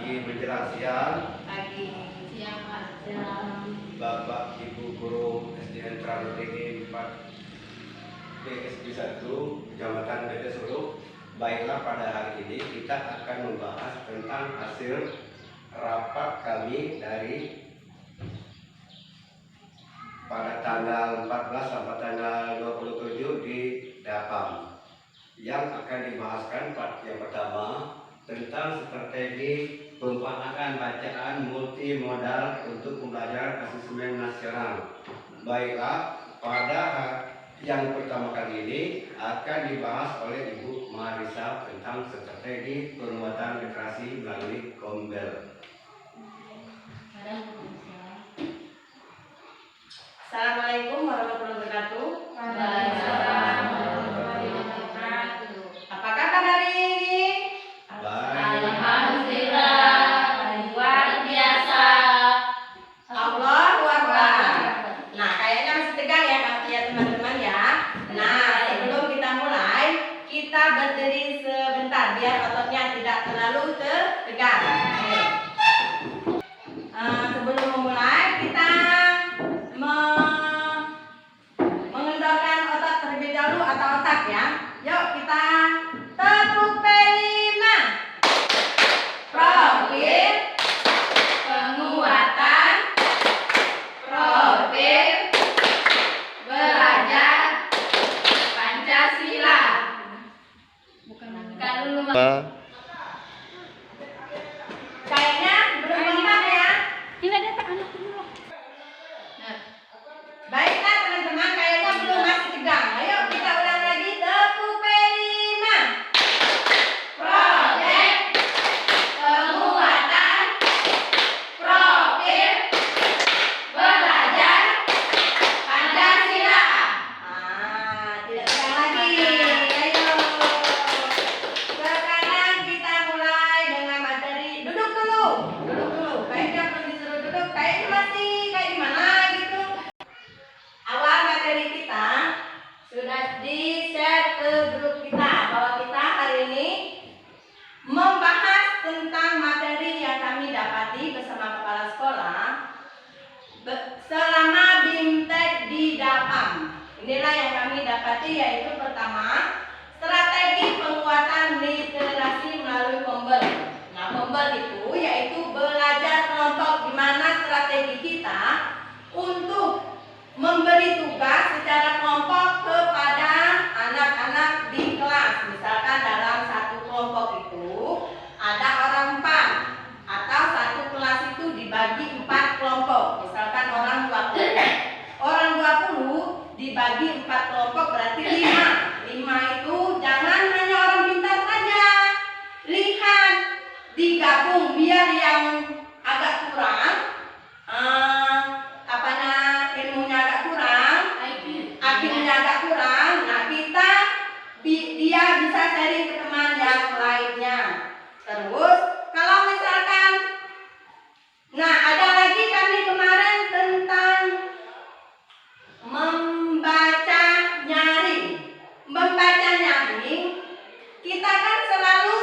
Pagi menjelang siang. Pagi siang Pak. Bapak Ibu Guru SDN Pranudini 4 BSD 1 Kecamatan Bete Solo. Baiklah, pada hari ini kita akan membahas tentang hasil rapat kami dari pada tanggal 14 sampai tanggal 27 di Dapam. Yang akan dibahaskan yang pertama tentang strategi pemanakan bacaan multimodal untuk pembelajaran asesmen nasional. Baiklah, pada yang pertama kali ini akan dibahas oleh Ibu Marisa tentang strategi penguatan literasi melalui Kombel. Assalamualaikum warahmatullahi wabarakatuh. Waalaikumsalam warahmatullahi wabarakatuh. Apa kabar hari ini? Alhamdulillah, luar biasa. Allahu Akbar. Nah, kayaknya masih tegang ya teman-teman ya. Nah, sebelum kita mulai, kita berdiri sebentar biar ototnya tidak terlalu tegang. Sebelum memulai, kita mengendorkan otot terlebih dahulu atau otak ya. Yuk kita tepuk P5. Profil penguatan profil belajar Pancasila. Bukan dulu kayaknya belum kompak ya. Ini ada anak dulu. Nah, baiklah teman-teman, kayaknya belum, masih tegang. Ayo kita ulang lagi, tepuk P5. Proyek penguatan profil belajar Pancasila. Tidak tegang lagi. Ayo. Sekarang kita mulai dengan materi. Duduk dulu. Kayaknya belum disuruh duduk. Kayaknya masih kayak gimana gitu. Awal materi kita sudah di-share ke grup kita bahwa kita hari ini membahas tentang materi yang kami dapati bersama kepala sekolah selama BIMTEK di Dapam. Inilah yang kami dapati, yaitu pertama, strategi penguatan literasi melalui Kombel. Nah, Kombel itu yaitu belajar kelompok, di mana strategi kita untuk memberi tugas secara kelompok kepada anak-anak di kelas. Misalkan dalam satu kelompok itu ada orang 4, atau satu kelas itu dibagi 4 kelompok. Misalkan orang 20 dibagi 4 kelompok berarti 5 itu jangan hanya orang pintar saja. Lihat, digabung biar yang agak kurang ilmunya agak kurang, IQ-nya agak kurang. Nah, dia bisa sharing ke teman yang lainnya. Terus kalau misalkan, nah ada lagi kami kemarin tentang membaca nyaring. Membaca nyaring, kita kan selalu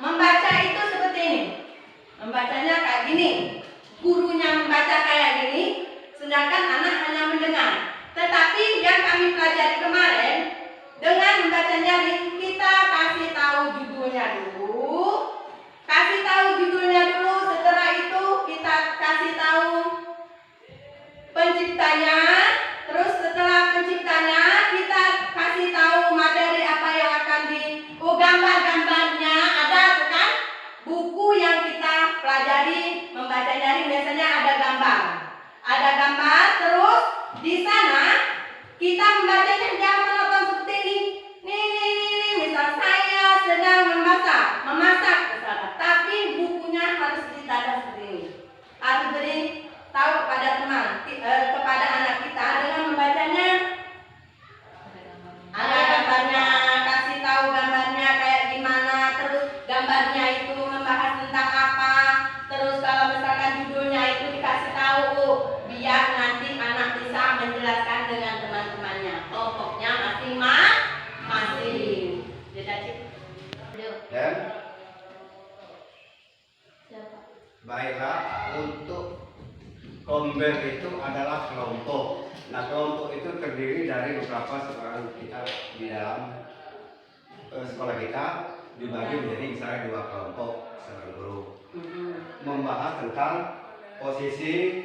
membaca itu seperti ini. Membacanya kayak gini. Gurunya membaca kayak gini, sedangkan anak hanya mendengar. Tetapi yang kami pelajari kemarin, dengan membaca nyaring, kita kasih tahu judulnya dulu. Setelah itu kita kasih tahu penciptanya. Terus setelah penciptanya, kita kasih tahu materi apa yang akan gambar-gambarnya ada kan? Buku yang kita pelajari membaca nyaring biasanya ada gambar. Terus di sana kita membacanya jangan menonton seperti ini. Nih, misal saya sedang memasak misalkan. Tapi bukunya harus ditanda seperti ini. Harus beri tahu kepada teman, kepada anak kita dengan membacanya. Ada gambarnya, kasih tahu gambarnya kayak gimana. baiklah untuk Kombel itu adalah kelompok. Nah, kelompok itu terdiri dari beberapa seorang kita di dalam sekolah kita dibagi menjadi misalnya 2 kelompok seorang guru. Membahas tentang posisi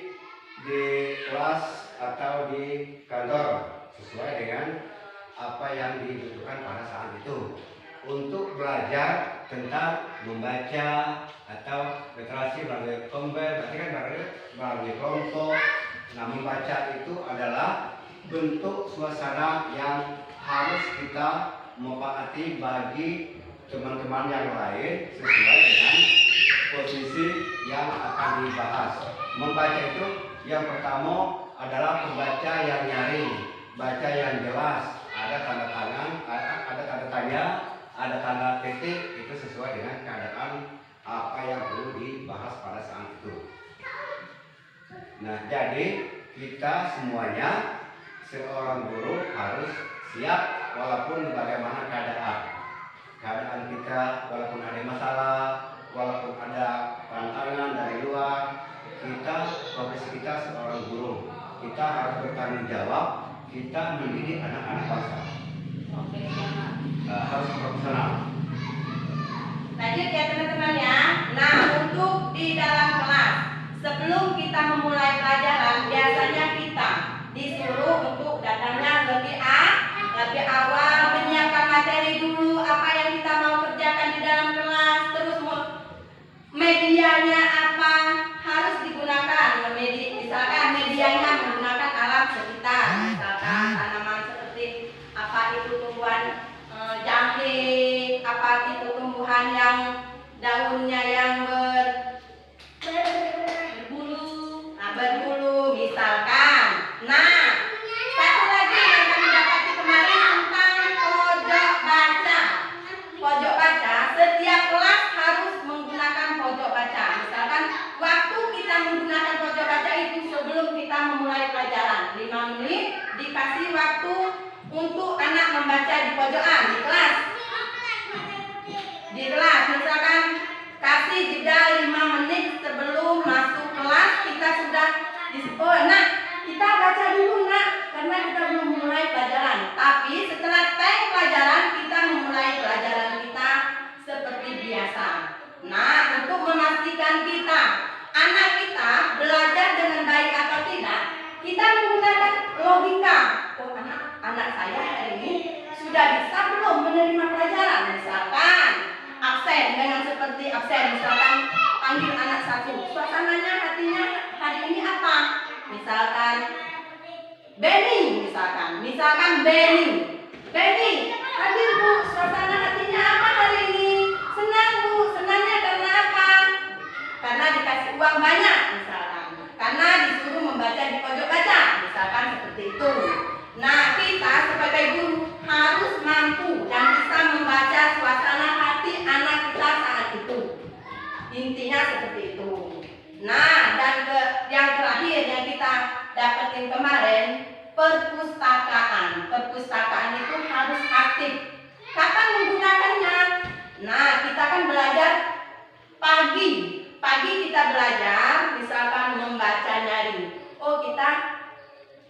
di kelas atau di kantor sesuai dengan apa yang dibutuhkan pada saat itu. Untuk belajar tentang membaca atau literasi melalui Kombel, berarti kan melalui kelompok. Nah, membaca itu adalah bentuk suasana yang harus kita mentaati bagi teman-teman yang lain sesuai dengan posisi yang akan dibahas. Membaca itu yang pertama adalah membaca yang nyaring, baca yang jelas, ada tanda tangan, ada tanda tanya, ada tanda titik, itu sesuai dengan keadaan apa yang perlu dibahas pada saat itu. Nah, jadi kita semuanya seorang guru harus siap walaupun bagaimana keadaan kita, walaupun ada masalah, walaupun ada tantangan dari luar, profesi kita seorang guru, kita harus bertanggung jawab, kita mendidik anak-anak bangsa. Harus profesional. Lanjut ya teman-teman ya. Nah, untuk di dalam kelas, sebelum kita memulai pelajaran, biasanya kita disuruh untuk datangnya lebih awal, menyiapkan materi dulu, apa yang kita mau kerjakan di dalam kelas, terus medianya apa harus digunakan. Misalkan medianya menggunakan alam sekitar, misalkan tanaman seperti apa itu tumbuhan jahe, apa itu tumbuhan yang daunnya yang berbulu, misalkan. Nah, satu lagi yang kami dapati kemarin tentang pojok baca. Pojok baca, setiap kelas harus menggunakan pojok baca. Misalkan waktu kita menggunakan pojok baca itu sebelum kita memulai pelajaran, 5 menit dikasih waktu untuk anak membaca di pojokan di kelas. Misalkan kasih jeda 5 menit sebelum masuk kelas, kita sudah nak kita baca dulu nak, karena kita belum memulai pelajaran. Tapi setelah pelajaran kita memulai pelajaran kita seperti biasa. Nah, untuk memastikan anak kita belajar dengan baik atau tidak, kita menggunakan logika. Oh, anak saya hari ini sudah bisa belum menerima pelajaran? Misalkan absen dengan seperti absen, misalkan panggil anak satu, suasananya hatinya hari ini apa? Misalkan Benny, Benny, hadir Bu, suasana hatinya apa hari ini? Senang Bu, senangnya karena apa? Karena dikasih uang banyak misalkan, karena disuruh membaca di pojok baca, misalkan seperti itu. Nah, kita sebagai guru harus mampu dan bisa membaca suasana hati anak kita saat itu. Intinya seperti itu. Nah, dan yang terakhir yang kita dapetin kemarin, perpustakaan. Perpustakaan itu harus aktif. Kapan menggunakannya? Nah, kita kan belajar pagi. Pagi kita belajar, misalkan membaca nyaring. Oh, kita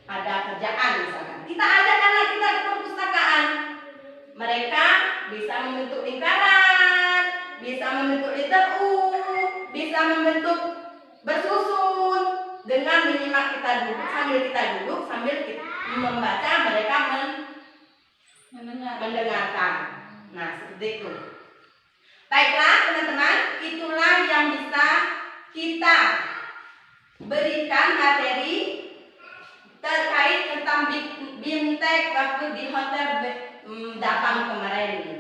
ada kerjaan misalkan. Kita ajak anak kita ke perpustakaan. Mereka bisa membentuk lingkaran, bisa membentuk liter U, bisa membentuk bersusun dengan menyimak kita duduk sambil kita membaca, mereka mendengarkan. Nah, seperti itu. Baiklah teman-teman, itulah yang bisa kita berikan materi terkait tentang BIMTEK waktu di hotel datang kemarin.